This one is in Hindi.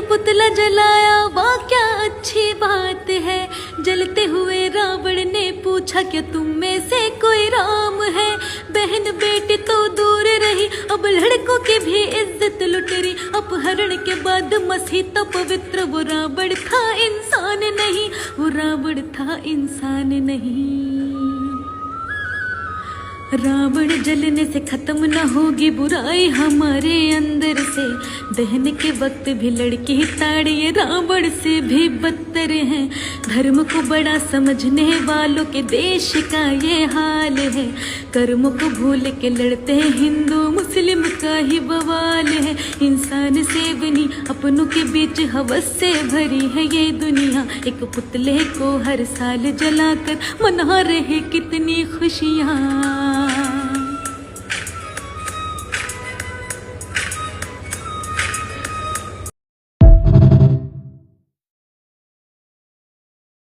पुतला जलाया वाह क्या अच्छी बात है। जलते हुए रावण ने पूछा क्या तुम में से कोई राम है। बहन बेटी तो दूर रही अब लड़कों की भी इज्जत लुट रही। अपहरण के बाद मसीह तो पवित्र, वो रावण था इंसान नहीं, वो रावण था इंसान नहीं। रावण जलने से खत्म न होगी बुराई हमारे अंदर से। दहन के वक्त भी लड़की ताड़िए रावण से भी बदतर हैं। धर्म को बड़ा समझने वालों के देश का ये हाल है। कर्म को भूल के लड़ते हैं हिंदू मुस्लिम का ही बवाल है। इंसान से बनी अपनों के बीच हवस से भरी है ये दुनिया। एक पुतले को हर साल जलाकर मना रहे कितनी खुशियाँ।